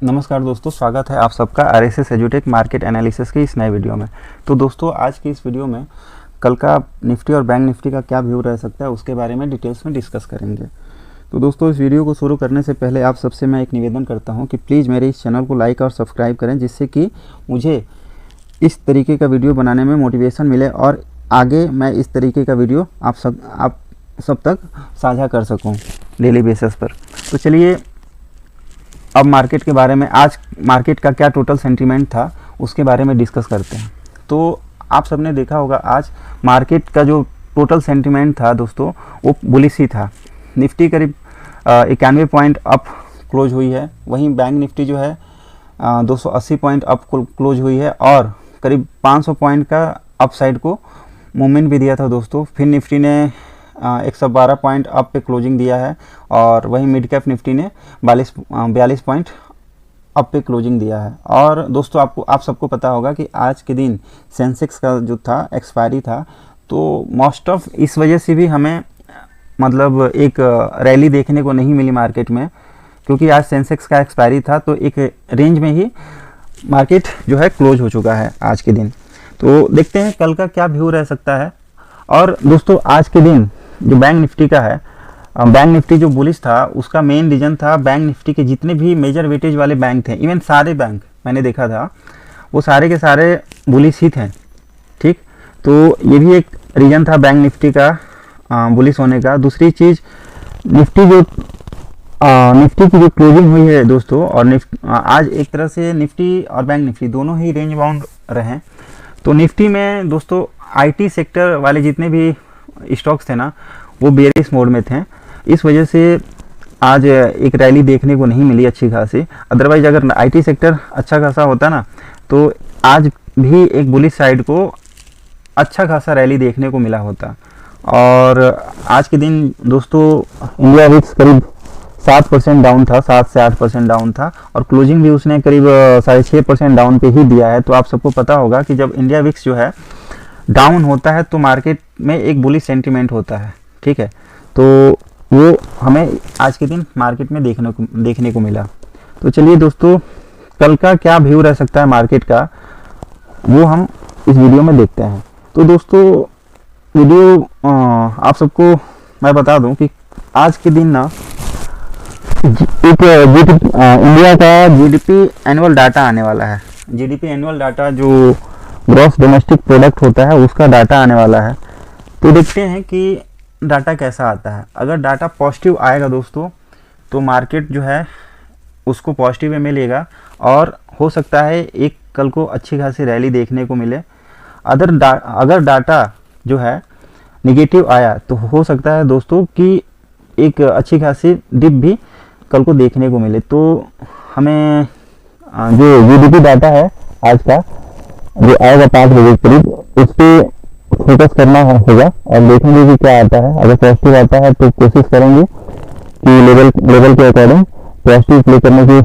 नमस्कार दोस्तों, स्वागत है आप सबका आरएसएस एजुटेक मार्केट एनालिसिस के इस नए वीडियो में। तो दोस्तों आज की इस वीडियो में कल का निफ्टी और बैंक निफ्टी का क्या व्यू रह सकता है उसके बारे में डिटेल्स में डिस्कस करेंगे। तो दोस्तों इस वीडियो को शुरू करने से पहले आप सबसे मैं एक निवेदन करता हूं कि प्लीज़ मेरे इस चैनल को लाइक और सब्सक्राइब करें, जिससे कि मुझे इस तरीके का वीडियो बनाने में मोटिवेशन मिले और आगे मैं इस तरीके का वीडियो आप सब तक साझा कर सकूँ डेली बेसिस पर। तो चलिए अब मार्केट के बारे में, आज मार्केट का क्या टोटल सेंटीमेंट था उसके बारे में डिस्कस करते हैं। तो आप सबने देखा होगा आज मार्केट का जो टोटल सेंटीमेंट था दोस्तों वो बुलिश ही था। निफ्टी करीब 91 पॉइंट अप क्लोज हुई है, वहीं बैंक निफ्टी जो है 280 पॉइंट अप क्लोज हुई है और करीब 500 पॉइंट का अप साइड को मूवमेंट भी दिया था दोस्तों। फिर निफ्टी ने 112 पॉइंट अप पे क्लोजिंग दिया है और वहीं मिड कैप निफ्टी ने 42 पॉइंट अप पे क्लोजिंग दिया है। और दोस्तों आप सबको पता होगा कि आज के दिन सेंसेक्स का जो था एक्सपायरी था, तो मोस्ट ऑफ इस वजह से भी हमें मतलब एक रैली देखने को नहीं मिली मार्केट में, क्योंकि आज सेंसेक्स का एक्सपायरी था तो एक रेंज में ही मार्केट जो है क्लोज हो चुका है आज के दिन। तो देखते हैं कल का क्या व्यू रह सकता है। और दोस्तों आज के दिन जो बैंक निफ्टी का है, बैंक निफ्टी जो बुलिश था उसका मेन रीज़न था बैंक निफ्टी के जितने भी मेजर वेटेज वाले बैंक थे, इवन सारे बैंक मैंने देखा था वो सारे के सारे बुलिश ही थे। ठीक, तो ये भी एक रीज़न था बैंक निफ्टी का बुलिश होने का। दूसरी चीज़ निफ्टी की जो क्लोजिंग हुई है दोस्तों, और आज एक तरह से निफ्टी और बैंक निफ्टी दोनों ही रेंज बाउंड रहे। तो निफ्टी में दोस्तों आईटी सेक्टर वाले जितने भी स्टॉक्स थे ना वो बेरिश मोड में थे, इस वजह से आज एक रैली देखने को नहीं मिली अच्छी खासी। अदरवाइज अगर आईटी सेक्टर अच्छा खासा होता ना तो आज भी एक बुलिश साइड को अच्छा खासा रैली देखने को मिला होता। और आज के दिन दोस्तों इंडिया विक्स करीब 7% डाउन था, 7 से 8% डाउन था और क्लोजिंग भी उसने करीब 6.5% डाउन पे ही दिया है। तो आप सबको पता होगा कि जब इंडिया विक्स जो है डाउन होता है तो मार्केट में एक बुलिश सेंटीमेंट होता है। ठीक है, तो वो हमें आज के दिन मार्केट में देखने को मिला। तो चलिए दोस्तों कल का क्या व्यू रह सकता है मार्केट का वो हम इस वीडियो में देखते हैं। तो दोस्तों वीडियो आप सबको मैं बता दूं कि आज के दिन ना एक इंडिया का जीडीपी एनुअल डाटा आने वाला है। जीडीपी एनुअल डाटा जो ग्रॉस डोमेस्टिक प्रोडक्ट होता है उसका डाटा आने वाला है। तो देखते हैं कि डाटा कैसा आता है। अगर डाटा पॉजिटिव आएगा दोस्तों तो मार्केट जो है उसको पॉजिटिव में मिलेगा और हो सकता है एक कल को अच्छी खासी रैली देखने को मिले। अगर डाटा जो है निगेटिव आया तो हो सकता है दोस्तों कि एक अच्छी खासी डिप भी कल को देखने को मिले। तो हमें जो जीडीपी डाटा है आज का जो आएगा 5 बजे करीब उस पर फोकस करना होगा और देखेंगे कि क्या आता है। अगर पॉजिटिव आता है तो कोशिश करेंगे कि लेवल के अकॉर्डिंग पॉजिटिव प्ले करने की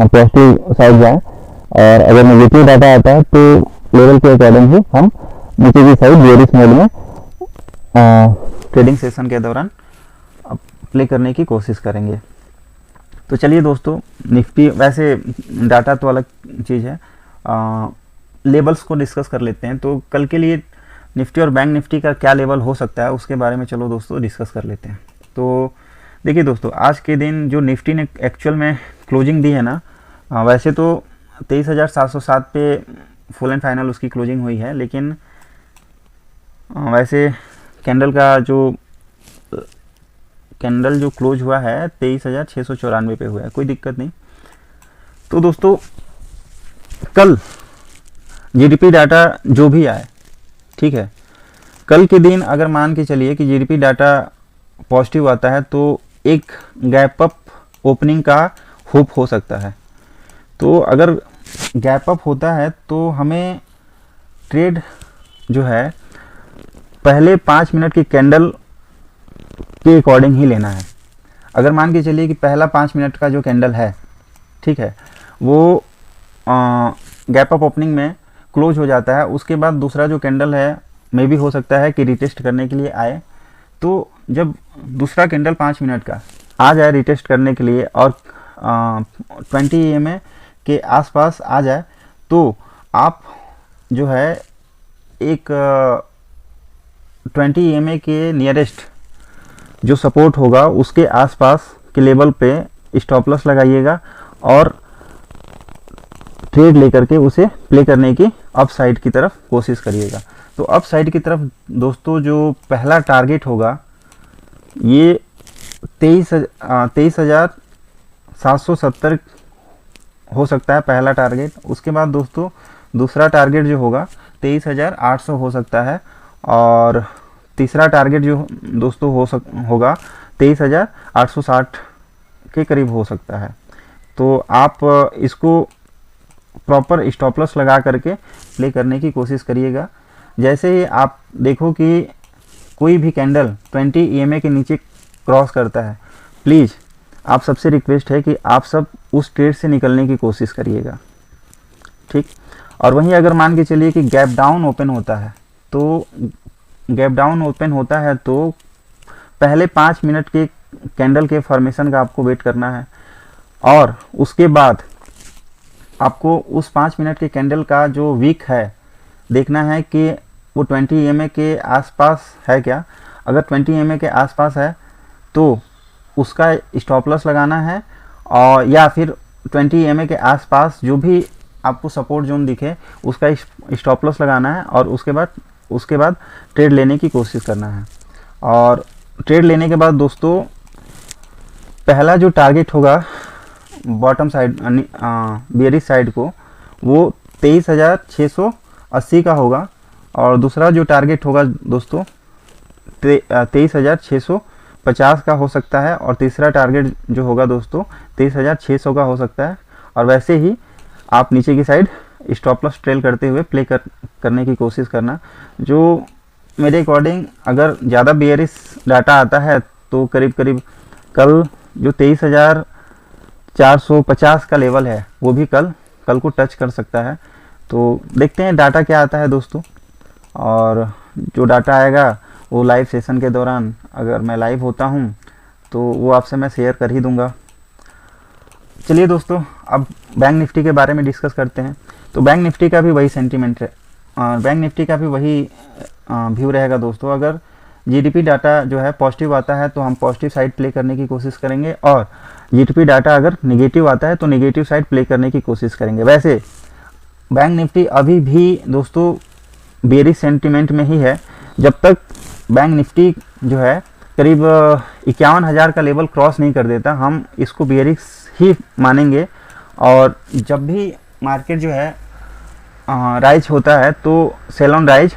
पॉजिटिव साइड जाए, और अगर नेगेटिव डाटा आता है तो लेवल के अकॉर्डिंग ही हम नीचे की साइड बेरिश मोड में ट्रेडिंग सेशन के दौरान प्ले करने की कोशिश करेंगे। तो चलिए दोस्तों निफ्टी, वैसे डाटा तो अलग चीज़ है, लेवल्स को डिस्कस कर लेते हैं। तो कल के लिए निफ्टी और बैंक निफ्टी का क्या लेवल हो सकता है उसके बारे में चलो दोस्तों डिस्कस कर लेते हैं। तो देखिए दोस्तों आज के दिन जो निफ्टी ने एक्चुअल में क्लोजिंग दी है ना, वैसे तो 23,707 पे फुल एंड फाइनल उसकी क्लोजिंग हुई है, लेकिन वैसे कैंडल जो क्लोज हुआ है 23,694 पे हुआ है, कोई दिक्कत नहीं। तो दोस्तों कल जीडीपी डाटा जो भी आए, ठीक है, कल के दिन अगर मान के चलिए कि जीडीपी डाटा पॉजिटिव आता है तो एक गैप अप ओपनिंग का होप हो सकता है। तो अगर गैप अप होता है तो हमें ट्रेड जो है पहले 5 मिनट की कैंडल के अकॉर्डिंग ही लेना है। अगर मान के चलिए कि पहला 5 मिनट का जो कैंडल है, ठीक है, वो गैप अप ओपनिंग में क्लोज हो जाता है, उसके बाद दूसरा जो कैंडल है मे भी हो सकता है कि रिटेस्ट करने के लिए आए। तो जब दूसरा कैंडल 5 मिनट का आ जाए रिटेस्ट करने के लिए और 20 EMA के आसपास आ जाए तो आप जो है एक 20 EMA के नियरेस्ट जो सपोर्ट होगा उसके आसपास के लेवल पे स्टॉप लॉस लगाइएगा और ट्रेड लेकर के उसे प्ले करने की अप साइड की तरफ कोशिश करिएगा। तो अप साइड की तरफ दोस्तों जो पहला टारगेट होगा ये 23,770 हो सकता है पहला टारगेट। उसके बाद दोस्तों दूसरा टारगेट जो होगा 23,800 हो सकता है और तीसरा टारगेट जो दोस्तों होगा 23,860 के करीब हो सकता है। तो आप इसको प्रॉपर स्टॉप लॉस लगा करके प्ले करने की कोशिश करिएगा। जैसे ही आप देखो कि कोई भी कैंडल 20 EMA के नीचे क्रॉस करता है, प्लीज़ आप सबसे रिक्वेस्ट है कि आप सब उस ट्रेड से निकलने की कोशिश करिएगा, ठीक। और वहीं अगर मान के चलिए कि गैप डाउन ओपन होता है तो पहले 5 मिनट के कैंडल के फॉर्मेशन का आपको वेट करना है और उसके बाद आपको उस 5 मिनट के कैंडल का जो वीक है देखना है कि वो 20 EMA के आसपास है क्या। अगर 20 EMA के आसपास है तो उसका स्टॉप लॉस लगाना है और या फिर 20 EMA के आसपास जो भी आपको सपोर्ट जोन दिखे उसका स्टॉप लॉस लगाना है और उसके बाद ट्रेड लेने की कोशिश करना है। और ट्रेड लेने के बाद दोस्तों पहला जो टारगेट होगा बॉटम साइड बेयरिश साइड को वो 23,680 का होगा और दूसरा जो टारगेट होगा दोस्तों 23,650 का हो सकता है और तीसरा टारगेट जो होगा दोस्तों 23,600 का हो सकता है। और वैसे ही आप नीचे की साइड स्टॉप लॉस ट्रेल करते हुए प्ले करने की कोशिश करना। जो मेरे अकॉर्डिंग अगर ज़्यादा बेयरिश डाटा आता है तो करीब कल जो 23,450 का लेवल है वो भी कल को टच कर सकता है। तो देखते हैं डाटा क्या आता है दोस्तों, और जो डाटा आएगा वो लाइव सेशन के दौरान अगर मैं लाइव होता हूँ तो वो आपसे मैं शेयर कर ही दूंगा। चलिए दोस्तों अब बैंक निफ्टी के बारे में डिस्कस करते हैं। तो बैंक निफ्टी का भी वही सेंटीमेंट है, बैंक निफ्टी का भी वही व्यू रहेगा दोस्तों। अगर जीडीपी डाटा जो है पॉजिटिव आता है तो हम पॉजिटिव साइड प्ले करने की कोशिश करेंगे और जीडीपी डाटा अगर नेगेटिव आता है तो नेगेटिव साइड प्ले करने की कोशिश करेंगे। वैसे बैंक निफ्टी अभी भी दोस्तों बेयरिश सेंटीमेंट में ही है। जब तक बैंक निफ्टी जो है करीब 51,000 का लेवल क्रॉस नहीं कर देता हम इसको बेयरिश ही मानेंगे। और जब भी मार्केट जो है राइज होता है तो सेल ऑन राइज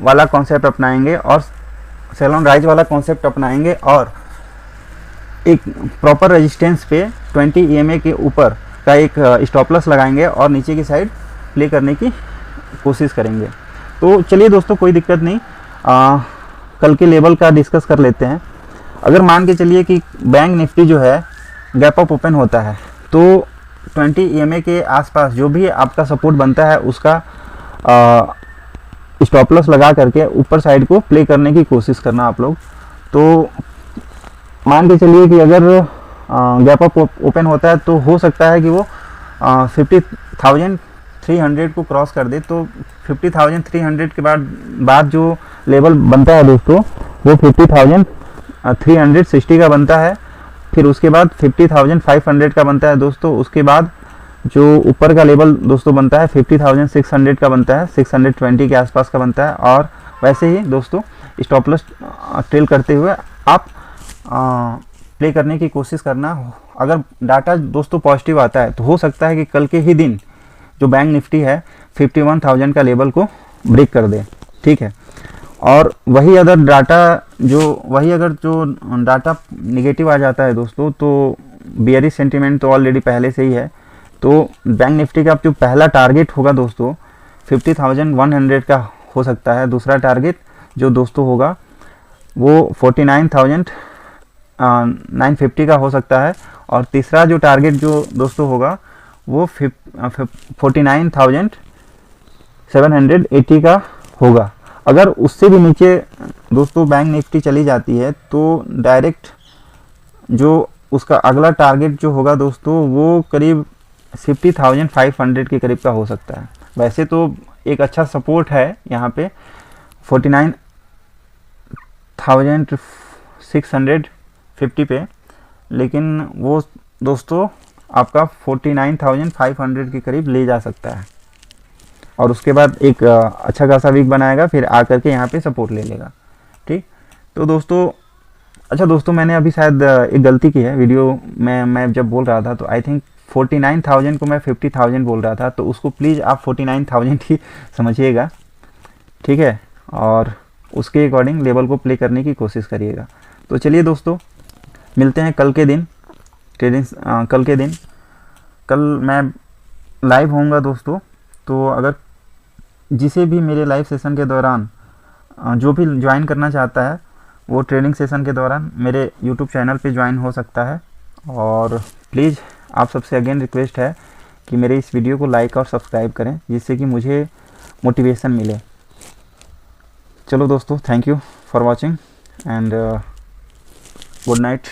वाला कॉन्सेप्ट अपनाएंगे और एक प्रॉपर रेजिस्टेंस पे 20 EMA के ऊपर का एक स्टॉप लॉस लगाएंगे और नीचे की साइड प्ले करने की कोशिश करेंगे। तो चलिए दोस्तों कोई दिक्कत नहीं, कल के लेवल का डिस्कस कर लेते हैं। अगर मान के चलिए कि बैंक निफ्टी जो है गैप अप ओपन होता है तो 20 EMA के आसपास जो भी आपका सपोर्ट बनता है उसका स्टॉप लॉस लगा करके ऊपर साइड को प्ले करने की कोशिश करना आप लोग। तो मान के चलिए कि अगर गैप अप ओपन होता है तो हो सकता है कि वो 50,300 को क्रॉस कर दे। तो 50,300 के बाद जो लेवल बनता है दोस्तों वो 50,360 का बनता है। फिर उसके बाद 50,500 का बनता है दोस्तों। उसके बाद जो ऊपर का लेवल दोस्तों बनता है 50,600 का बनता है, 620 के आसपास का बनता है। और वैसे ही दोस्तों स्टॉप लॉस ट्रेल करते हुए आप प्ले करने की कोशिश करना। अगर डाटा दोस्तों पॉजिटिव आता है तो हो सकता है कि कल के ही दिन जो बैंक निफ्टी है 51,000 का लेवल को ब्रेक कर दे, ठीक है। और वही अगर जो डाटा निगेटिव आ जाता है दोस्तों तो बेयरिश सेंटीमेंट तो ऑलरेडी पहले से ही है। तो बैंक निफ्टी का जो पहला टारगेट होगा दोस्तों 50,100 का हो सकता है। दूसरा टारगेट जो दोस्तों होगा वो 49,950 का हो सकता है। और तीसरा जो टारगेट जो दोस्तों होगा वो 49,780 का होगा। अगर उससे भी नीचे दोस्तों बैंक निफ्टी चली जाती है तो डायरेक्ट जो उसका अगला टारगेट जो होगा दोस्तों वो करीब 50,500 के करीब का हो सकता है। वैसे तो एक अच्छा सपोर्ट है यहाँ पे 49,650 पे, लेकिन वो दोस्तों आपका 49,500 के करीब ले जा सकता है और उसके बाद एक अच्छा खासा वीक बनाएगा, फिर आकर के यहाँ पे सपोर्ट ले लेगा। ठीक, तो दोस्तों अच्छा दोस्तों, मैंने अभी शायद एक गलती की है वीडियो में। मैं जब बोल रहा था तो आई थिंक 49,000 को मैं 50,000 बोल रहा था, तो उसको प्लीज़ आप 49,000 ही समझिएगा, ठीक है, और उसके अकॉर्डिंग लेवल को प्ले करने की कोशिश करिएगा। तो चलिए दोस्तों, मिलते हैं कल के दिन कल के दिन। कल मैं लाइव होऊंगा दोस्तों, तो अगर जिसे भी मेरे लाइव सेशन के दौरान जो भी ज्वाइन करना चाहता है वो ट्रेनिंग सेशन के दौरान मेरे यूट्यूब चैनल पे ज्वाइन हो सकता है। और प्लीज़ आप सबसे अगेन रिक्वेस्ट है कि मेरे इस वीडियो को लाइक और सब्सक्राइब करें, जिससे कि मुझे मोटिवेशन मिले। चलो दोस्तों, thank you for watching and good night.